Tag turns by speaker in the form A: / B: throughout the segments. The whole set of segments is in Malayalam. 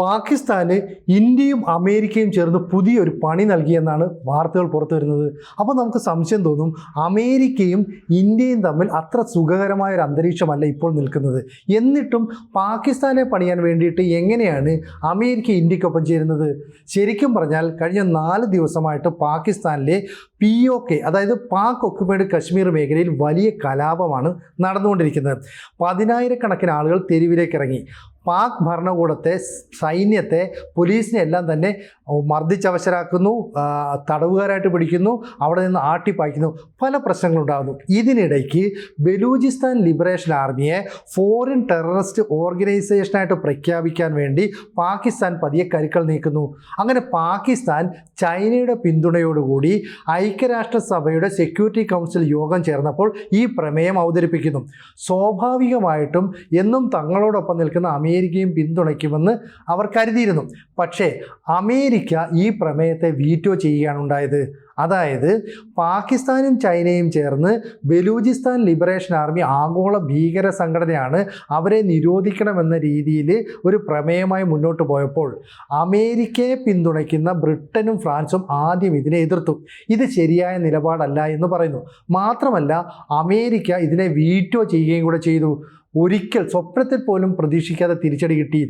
A: പാകിസ്ഥാന് ഇന്ത്യയും അമേരിക്കയും ചേർന്ന് പുതിയൊരു പണി നൽകിയെന്നാണ് വാർത്തകൾ പുറത്തു വരുന്നത്. അപ്പോൾ നമുക്ക് സംശയം തോന്നും, അമേരിക്കയും ഇന്ത്യയും തമ്മിൽ അത്ര സുഖകരമായ ഒരു അന്തരീക്ഷമല്ല ഇപ്പോൾ നിൽക്കുന്നത്. എന്നിട്ടും പാകിസ്ഥാനെ പണിയാൻ വേണ്ടിയിട്ട് എങ്ങനെയാണ് അമേരിക്ക ഇന്ത്യക്കൊപ്പം ചേരുന്നത്? ശരിക്കും പറഞ്ഞാൽ കഴിഞ്ഞ 4 ദിവസമായിട്ട് പാകിസ്ഥാനിലെ POK, അതായത് പാക് ഒക്കുപൈഡ് കശ്മീർ മേഖലയിൽ വലിയ കലാപമാണ് നടന്നുകൊണ്ടിരിക്കുന്നത്. 10,000-കണക്കിന് ആളുകൾ തെരുവിലേക്ക് ഇറങ്ങി. പാക് ഭരണകൂടത്തെ, സൈന്യത്തെ, പോലീസിനെ എല്ലാം തന്നെ മർദ്ദിച്ചവശരാക്കുന്നു, തടവുകാരായിട്ട് പിടിക്കുന്നു, അവിടെ നിന്ന് ആട്ടിപ്പായ്ക്കുന്നു, പല പ്രശ്നങ്ങളുണ്ടാകുന്നു. ഇതിനിടയ്ക്ക് ബലൂചിസ്ഥാൻ ലിബറേഷൻ ആർമിയെ ഫോറിൻ ടെററിസ്റ്റ് ഓർഗനൈസേഷനായിട്ട് പ്രഖ്യാപിക്കാൻ വേണ്ടി പാകിസ്ഥാൻ പതിയെ കരുക്കൾ നീക്കുന്നു. അങ്ങനെ പാകിസ്ഥാൻ ചൈനയുടെ പിന്തുണയോടുകൂടി ഐക്യരാഷ്ട്രസഭയുടെ സെക്യൂരിറ്റി കൗൺസിൽ യോഗം ചേർന്നപ്പോൾ ഈ പ്രമേയം അവതരിപ്പിക്കുന്നു. സ്വാഭാവികമായിട്ടും എന്നും തങ്ങളോടൊപ്പം നിൽക്കുന്ന അമേരിക്കയും പിന്തുണയ്ക്കുമെന്ന് അവർ കരുതിയിരുന്നു. പക്ഷേ അമേരിക്ക ഈ പ്രമേയത്തെ വീറ്റോ ചെയ്യുകയാണ് ഉണ്ടായത്. അതായത് പാകിസ്ഥാനും ചൈനയും ചേർന്ന് ബലൂചിസ്ഥാൻ ലിബറേഷൻ ആർമി ആഗോള ഭീകര സംഘടനയാണ്, അവരെ നിരോധിക്കണമെന്ന രീതിയിൽ ഒരു പ്രമേയമായി മുന്നോട്ട് പോയപ്പോൾ അമേരിക്കയെ പിന്തുണയ്ക്കുന്ന ബ്രിട്ടനും ഫ്രാൻസും ആദ്യം ഇതിനെ എതിർത്തു. ഇത് ശരിയായ നിലപാടല്ല എന്ന് പറയുന്നു. മാത്രമല്ല അമേരിക്ക ഇതിനെ വീറ്റോ ചെയ്യുകയും കൂടെ ചെയ്തു. ഒരിക്കൽ സ്വപ്നത്തിൽ പോലും പ്രതീക്ഷിക്കാതെ തിരിച്ചടി കിട്ടി.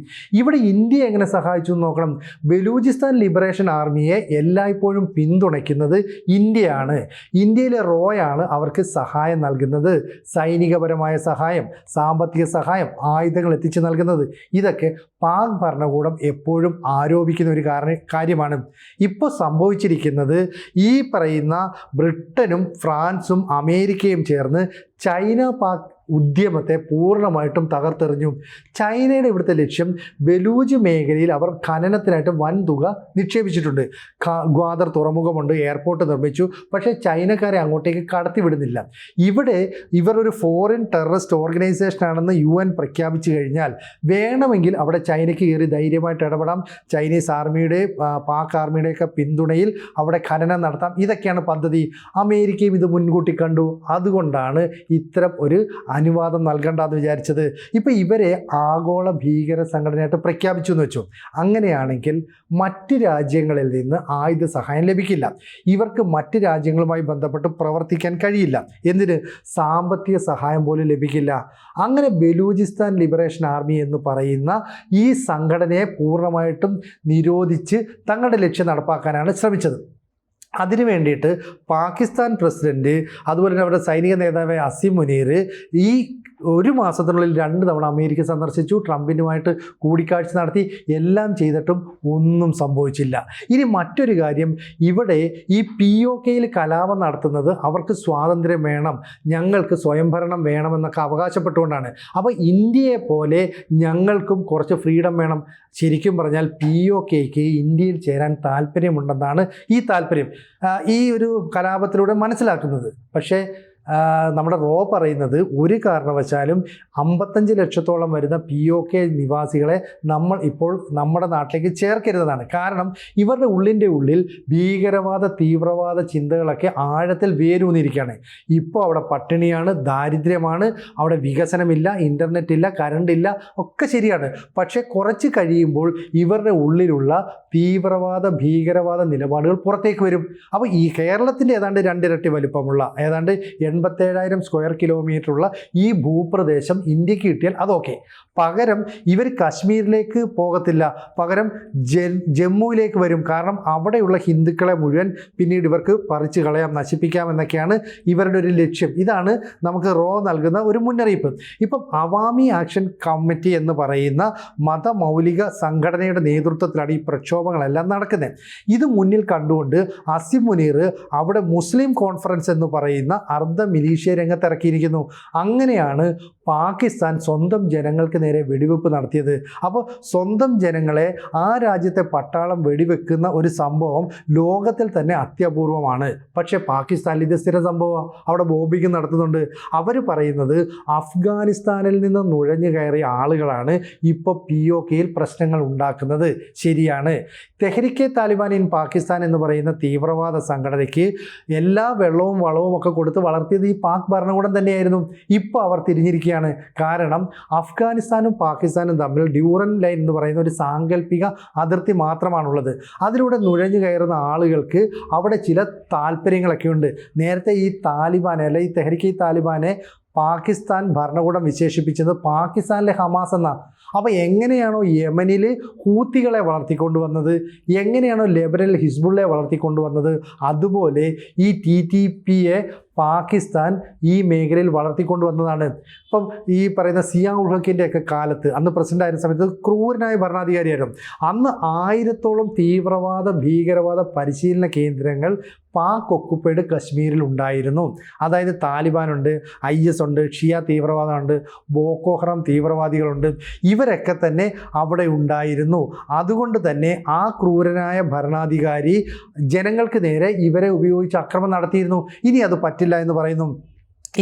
A: ഇവിടെ ഇന്ത്യ എങ്ങനെ സഹായിച്ചു എന്ന് നോക്കണം. ബലൂചിസ്ഥാൻ ലിബറേഷൻ ആർമിയെ എല്ലായ്പ്പോഴും പിന്തുണയ്ക്കുന്നത് ഇന്ത്യയാണ്. ഇന്ത്യയിലെ റോയാണ് അവർക്ക് സഹായം നൽകുന്നത്. സൈനികപരമായ സഹായം, സാമ്പത്തിക സഹായം, ആയുധങ്ങൾ എത്തിച്ചു നൽകുന്നത്. ഇതൊക്കെ പാക് ഭരണകൂടം എപ്പോഴും ആരോപിക്കുന്ന ഒരു കാര്യമാണ്. ഇപ്പോൾ സംഭവിച്ചിരിക്കുന്നത്, ഈ പറയുന്ന ബ്രിട്ടനും ഫ്രാൻസും അമേരിക്കയും ചേർന്ന് ചൈന പാക് ഉദ്യമത്തെ പൂർണ്ണമായിട്ടും തകർത്തെറിഞ്ഞു. ചൈനയുടെ ഇവിടുത്തെ ലക്ഷ്യം ബലൂജ് മേഖലയിൽ അവർ ഖനനത്തിനായിട്ട് വൻതുക നിക്ഷേപിച്ചിട്ടുണ്ട്. ഗ്വാദർ തുറമുഖമുണ്ട്, എയർപോർട്ട് നിർമ്മിച്ചു. പക്ഷേ ചൈനക്കാരെ അങ്ങോട്ടേക്ക് കടത്തിവിടുന്നില്ല. ഇവിടെ ഇവർ ഒരു ഫോറിൻ ടെററിസ്റ്റ് ഓർഗനൈസേഷൻ ആണെന്ന് UN പ്രഖ്യാപിച്ചു കഴിഞ്ഞാൽ വേണമെങ്കിൽ അവിടെ ചൈനയ്ക്ക് കയറി ധൈര്യമായിട്ട് ഇടപെടാം. ചൈനീസ് ആർമിയുടെ, പാക് ആർമിയുടെയൊക്കെ പിന്തുണയിൽ അവിടെ ഖനനം നടത്താം. ഇതൊക്കെയാണ് പദ്ധതി. അമേരിക്കയും ഇത് മുൻകൂട്ടി കണ്ടു. അതുകൊണ്ടാണ് ഇത്തരം ഒരു അനുവാദം നൽകണ്ടെന്ന് വിചാരിച്ചത്. ഇപ്പോൾ ഇവരെ ആഗോള ഭീകര സംഘടനയായിട്ട് പ്രഖ്യാപിച്ചു എന്ന് വെച്ചു. അങ്ങനെയാണെങ്കിൽ മറ്റ് രാജ്യങ്ങളിൽ നിന്ന് ആയുധ സഹായം ലഭിക്കില്ല. ഇവർക്ക് മറ്റ് രാജ്യങ്ങളുമായി ബന്ധപ്പെട്ട് പ്രവർത്തിക്കാൻ കഴിയില്ല. എന്തിന്? സാമ്പത്തിക സഹായം പോലും ലഭിക്കില്ല. അങ്ങനെ ബലൂചിസ്ഥാൻ ലിബറേഷൻ ആർമി എന്ന് പറയുന്ന ഈ സംഘടനയെ പൂർണ്ണമായിട്ടും നിരോധിച്ച് തങ്ങളുടെ ലക്ഷ്യം നടപ്പാക്കാനാണ് ശ്രമിച്ചത്. അതിനു വേണ്ടിയിട്ട് പാകിസ്ഥാൻ പ്രസിഡൻറ്റ്, അതുപോലെ തന്നെ അവരുടെ സൈനിക നേതാവായ അസിം മുനീർ ഈ 1 മാസത്തിനുള്ളിൽ 2 തവണ അമേരിക്ക സന്ദർശിച്ചു, ട്രംപിനുമായിട്ട് കൂടിക്കാഴ്ച നടത്തി. എല്ലാം ചെയ്തിട്ടും ഒന്നും സംഭവിച്ചില്ല. ഇനി മറ്റൊരു കാര്യം, ഇവിടെ ഈ POKയിൽ കലാപം നടത്തുന്നത് അവർക്ക് സ്വാതന്ത്ര്യം വേണം, ഞങ്ങൾക്ക് സ്വയംഭരണം വേണമെന്നൊക്കെ അവകാശപ്പെട്ടുകൊണ്ടാണ്. അപ്പോൾ ഇന്ത്യയെ പോലെ ഞങ്ങൾക്കും കുറച്ച് ഫ്രീഡം വേണം. ശരിക്കും പറഞ്ഞാൽ POKയ്ക്ക് ഇന്ത്യയിൽ ചേരാൻ താല്പര്യമുണ്ടെന്നാണ് ഈ താല്പര്യം ഈ ഒരു കലാപത്തിലൂടെ മനസ്സിലാക്കുന്നത്. പക്ഷേ നമ്മുടെ റോ പറയുന്നത് ഒരു കാരണവശാലും 55 ലക്ഷത്തോളം വരുന്ന POK നിവാസികളെ നമ്മൾ ഇപ്പോൾ നമ്മുടെ നാട്ടിലേക്ക് ചേർക്കരുതെന്നാണ്. കാരണം ഇവരുടെ ഉള്ളിൽ ഭീകരവാദ, തീവ്രവാദ ചിന്തകളൊക്കെ ആഴത്തിൽ വേരൂന്നിരിക്കുകയാണ്. ഇപ്പോൾ അവിടെ പട്ടിണിയാണ്, ദാരിദ്ര്യമാണ്, അവിടെ വികസനമില്ല, ഇൻ്റർനെറ്റ് ഇല്ല, കറണ്ട് ഇല്ല, ഒക്കെ ശരിയാണ്. പക്ഷേ കുറച്ച് കഴിയുമ്പോൾ ഇവരുടെ ഉള്ളിലുള്ള തീവ്രവാദ, ഭീകരവാദ നിലപാടുകൾ പുറത്തേക്ക് വരും. അപ്പോൾ ഈ കേരളത്തിൻ്റെ ഏതാണ്ട് 2 ഇരട്ടി വലിപ്പമുള്ള ഏതാണ്ട് 87,000 സ്ക്വയർ കിലോമീറ്ററുള്ള ഈ ഭൂപ്രദേശം ഇന്ത്യക്ക് കിട്ടിയാൽ അതൊക്കെ. പകരം ഇവർ കശ്മീരിലേക്ക് പോകത്തില്ല, പകരം ജമ്മുവിലേക്ക് വരും. കാരണം അവിടെയുള്ള ഹിന്ദുക്കളെ മുഴുവൻ പിന്നീട് ഇവർക്ക് പറിച്ചു കളയാം, നശിപ്പിക്കാമെന്നൊക്കെയാണ് ഇവരുടെ ഒരു ലക്ഷ്യം. ഇതാണ് നമുക്ക് റോ നൽകുന്ന ഒരു മുന്നറിയിപ്പ്. ഇപ്പം അവാമി ആക്ഷൻ കമ്മിറ്റി എന്ന് പറയുന്ന മതമൗലിക സംഘടനയുടെ നേതൃത്വത്തിലാണ് ഈ പ്രക്ഷോഭങ്ങളെല്ലാം നടക്കുന്നത്. ഇത് മുന്നിൽ കണ്ടുകൊണ്ട് അസിം മുനീർ അവിടെ മുസ്ലിം കോൺഫറൻസ് എന്ന് പറയുന്ന അർദ്ധ മിലീഷ്യ രംഗത്തിറക്കിയിരിക്കുന്നു. അങ്ങനെയാണ് പാകിസ്ഥാൻ സ്വന്തം ജനങ്ങൾക്ക് നേരെ വെടിവെപ്പ് നടത്തിയത്. അപ്പോൾ സ്വന്തം ജനങ്ങളെ, ആ രാജ്യത്തെ പട്ടാളം വെടിവെക്കുന്ന ഒരു സംഭവം ലോകത്തിൽ തന്നെ അത്യപൂർവമാണ്. പക്ഷേ പാകിസ്ഥാനിൽ ഇത് സ്ഥിര സംഭവം. അവിടെ ബോംബിങ് നടത്തുന്നുണ്ട്. അവർ പറയുന്നത് അഫ്ഗാനിസ്ഥാനിൽ നിന്ന് നുഴഞ്ഞു കയറിയ ആളുകളാണ് ഇപ്പോൾ POKയിൽ പ്രശ്നങ്ങൾ ഉണ്ടാക്കുന്നത്. ശരിയാണ്. തെഹ്രിക്കെ താലിബാൻ ഇൻ പാകിസ്ഥാൻ എന്ന് പറയുന്ന തീവ്രവാദ സംഘടനയ്ക്ക് എല്ലാ വെള്ളവും വളവും ഒക്കെ കൊടുത്ത് വളർത്തി വളർത്തിയത് ഈ പാക് ഭരണകൂടം തന്നെയായിരുന്നു. ഇപ്പോൾ അവർ തിരിഞ്ഞിരിക്കുകയാണ്. കാരണം അഫ്ഗാനിസ്ഥാനും പാകിസ്ഥാനും തമ്മിൽ ഡ്യൂറൻ ലൈൻ എന്ന് പറയുന്ന ഒരു സാങ്കല്പിക അതിർത്തി മാത്രമാണുള്ളത്. അതിലൂടെ നുഴഞ്ഞു കയറുന്ന ആളുകൾക്ക് അവിടെ ചില താല്പര്യങ്ങളൊക്കെ ഉണ്ട്. നേരത്തെ ഈ താലിബാനെ അല്ലെ ഈ തെഹ്രിക്ക് താലിബാനെ പാകിസ്ഥാൻ ഭരണകൂടം വിശേഷിപ്പിച്ചത് പാകിസ്ഥാനിലെ ഹമാസ് എന്ന. അപ്പോൾ എങ്ങനെയാണോ യമനിൽ ഹൂത്തികളെ വളർത്തിക്കൊണ്ടുവന്നത്, എങ്ങനെയാണോ ലെബനനിൽ ഹിസ്ബുള്ളയെ വളർത്തിക്കൊണ്ടുവന്നത്, അതുപോലെ ഈ TTPയെ പാകിസ്ഥാൻ ഈ മേഖലയിൽ വളർത്തിക്കൊണ്ടുവന്നതാണ്. ഇപ്പം ഈ പറയുന്ന സിയാ ഉൾ ഹക്കിൻ്റെ ഒക്കെ കാലത്ത് അന്ന് പ്രസിഡന്റ് ആയിരുന്ന സമയത്ത് ക്രൂരനായ ഭരണാധികാരിയായിരുന്നു. അന്ന് 1000-ഓളം തീവ്രവാദ ഭീകരവാദ പരിശീലന കേന്ദ്രങ്ങൾ പാക് ഒക്കുപ്പൈഡ് കശ്മീരിൽ ഉണ്ടായിരുന്നു. അതായത് താലിബാനുണ്ട്, IS ഉണ്ട്, ഷിയ തീവ്രവാദമുണ്ട്, ബോക്കോ ഹറാം തീവ്രവാദികളുണ്ട്. ഇവരൊക്കെ തന്നെ അവിടെ ഉണ്ടായിരുന്നു. അതുകൊണ്ട് തന്നെ ആ ക്രൂരനായ ഭരണാധികാരി ജനങ്ങൾക്ക് നേരെ ഇവരെ ഉപയോഗിച്ച് ആക്രമണം നടത്തിയിരുന്നു. ഇനി അത് പറ്റില്ല എന്ന് പറയുന്നു.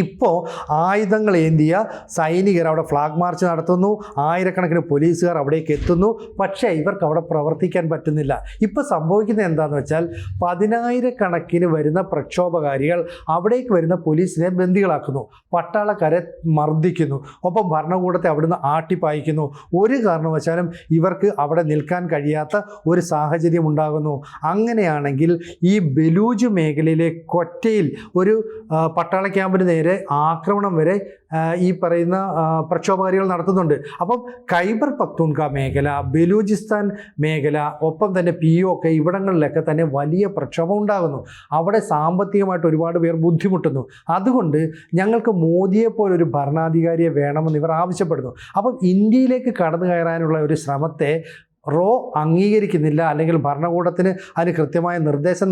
A: ഇപ്പോൾ ആയുധങ്ങൾ ഏന്തിയ സൈനികർ അവിടെ ഫ്ലാഗ് മാർച്ച് നടത്തുന്നു, ആയിരക്കണക്കിന് പോലീസുകാർ അവിടേക്ക് എത്തുന്നു. പക്ഷേ ഇവർക്ക് അവിടെ പ്രവർത്തിക്കാൻ പറ്റുന്നില്ല. ഇപ്പോൾ സംഭവിക്കുന്നത് എന്താണെന്ന് വെച്ചാൽ 10,000-കണക്കിന് വരുന്ന പ്രക്ഷോഭകാരികൾ അവിടേക്ക് വരുന്ന പോലീസിനെ ബന്ദികളാക്കുന്നു, പട്ടാളക്കാരെ മർദ്ദിക്കുന്നു, ഒപ്പം ഭരണകൂടത്തെ അവിടുന്ന് ആട്ടിപ്പായിക്കുന്നു. ഒരു കാരണവശാലും ഇവർക്ക് അവിടെ നിൽക്കാൻ കഴിയാത്ത ഒരു സാഹചര്യം ഉണ്ടാകുന്നു. അങ്ങനെയാണെങ്കിൽ ഈ ബലൂജ് മേഖലയിലെ കൊറ്റയിൽ ഒരു പട്ടാള ക്യാമ്പിന് നേരെ ആക്രമണം വരെ ഈ പറയുന്ന പ്രക്ഷോഭകാരികൾ നടത്തുന്നുണ്ട്. അപ്പം ഖൈബർ പഖ്തൂൺഖ മേഖല, ബലൂചിസ്ഥാൻ മേഖല, ഒപ്പം തന്നെ POK ഇവിടങ്ങളിലൊക്കെ തന്നെ വലിയ പ്രക്ഷോഭം ഉണ്ടാകുന്നു. അവിടെ സാമ്പത്തികമായിട്ട് ഒരുപാട് പേർ ബുദ്ധിമുട്ടുന്നു. അതുകൊണ്ട് ഞങ്ങൾക്ക് മോദിയെപ്പോലൊരു ഭരണാധികാരിയെ വേണമെന്ന് ഇവർ ആവശ്യപ്പെടുന്നു. അപ്പം ഇന്ത്യയിലേക്ക് കടന്നു കയറാനുള്ള ഒരു ശ്രമത്തെ അംഗീകരിക്കുന്നില്ല, അല്ലെങ്കിൽ ഭരണകൂടത്തിന് അതിന് കൃത്യമായ നിർദ്ദേശം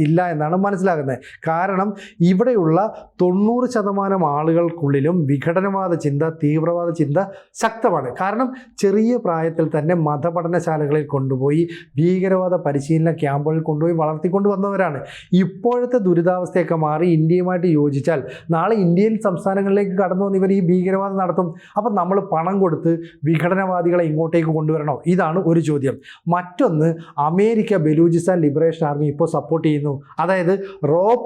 A: ഇല്ല എന്നാണ് മനസ്സിലാകുന്നത്. കാരണം ഇവിടെയുള്ള 90% ആളുകൾക്കുള്ളിലും വിഘടനവാദ ചിന്ത, തീവ്രവാദ ചിന്ത ശക്തമാണ്. കാരണം ചെറിയ പ്രായത്തിൽ തന്നെ മതപഠനശാലകളിൽ കൊണ്ടുപോയി ഭീകരവാദ പരിശീലന ക്യാമ്പുകളിൽ കൊണ്ടുപോയി വളർത്തിക്കൊണ്ട് വന്നവരാണ്. ഇപ്പോഴത്തെ ദുരിതാവസ്ഥയൊക്കെ മാറി ഇന്ത്യയുമായിട്ട് യോജിച്ചാൽ നാളെ ഇന്ത്യൻ സംസ്ഥാനങ്ങളിലേക്ക് കടന്നു വന്ന് ഇവർ ഈ ഭീകരവാദം നടത്തും. അപ്പം നമ്മൾ പണം കൊടുത്ത് വിഘടനവാദികളെ ഇങ്ങോട്ടേക്ക് കൊണ്ടുവരണോ? ഇതാണ് ഒരു ചോദ്യം. മറ്റൊന്ന്, അമേരിക്ക ബലൂചിസ്ഥാൻ ലിബറേഷൻ ആർമി ഇപ്പോൾ സപ്പോർട്ട് ചെയ്യുന്നു. അതായത്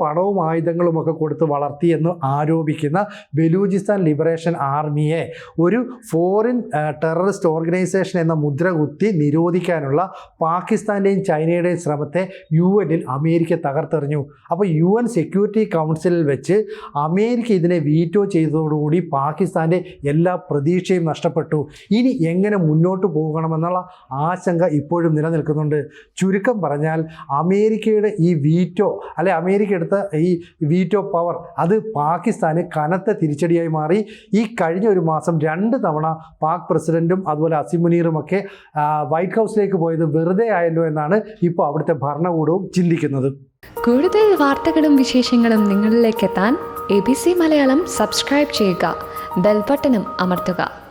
A: പണവും ആയുധങ്ങളും ഒക്കെ കൊടുത്ത് വളർത്തിയെന്ന് ആരോപിക്കുന്ന ബലൂചിസ്ഥാൻ ലിബറേഷൻ ആർമിയെ ഒരു ഫോറിൻ ടെററിസ്റ്റ് ഓർഗനൈസേഷൻ എന്ന മുദ്ര കുത്തി നിരോധിക്കാനുള്ള പാകിസ്ഥാൻ്റെയും ചൈനയുടെയും ശ്രമത്തെ UN അമേരിക്ക തകർത്തെറിഞ്ഞു. അപ്പോൾ UN സെക്യൂരിറ്റി കൗൺസിലിൽ വെച്ച് അമേരിക്ക ഇതിനെ വീറ്റോ ചെയ്തതോടുകൂടി പാകിസ്ഥാൻ്റെ എല്ലാ പ്രതീക്ഷയും നഷ്ടപ്പെട്ടു. ഇനി എങ്ങനെ മുന്നോട്ട് പോകണമെന്നുള്ള ആശങ്ക ഇപ്പോഴും നിലനിൽക്കുന്നുണ്ട്. ചുരുക്കം പറഞ്ഞാൽ അമേരിക്കയുടെ ഈ വീറ്റോ അമേരിക്ക എടുത്ത ഈ വീറ്റോ പവർ അത് പാകിസ്ഥാന് കനത്ത തിരിച്ചടിയായി മാറി. ഈ കഴിഞ്ഞ ഒരു മാസം 2 തവണ പാക് പ്രസിഡന്റും അതുപോലെ അസിം മുനീറുമൊക്കെ വൈറ്റ് ഹൗസിലേക്ക് പോയത് വെറുതെ ആയല്ലോ എന്നാണ് ഇപ്പോൾ അവിടുത്തെ ഭരണകൂടവും ചിന്തിക്കുന്നത്.
B: കൂടുതൽ വാർത്തകളും വിശേഷങ്ങളും നിങ്ങളിലേക്ക് എത്താൻ ABC മലയാളം സബ്സ്ക്രൈബ് ചെയ്യുക, ബെൽ ബട്ടണും അമർത്തുക.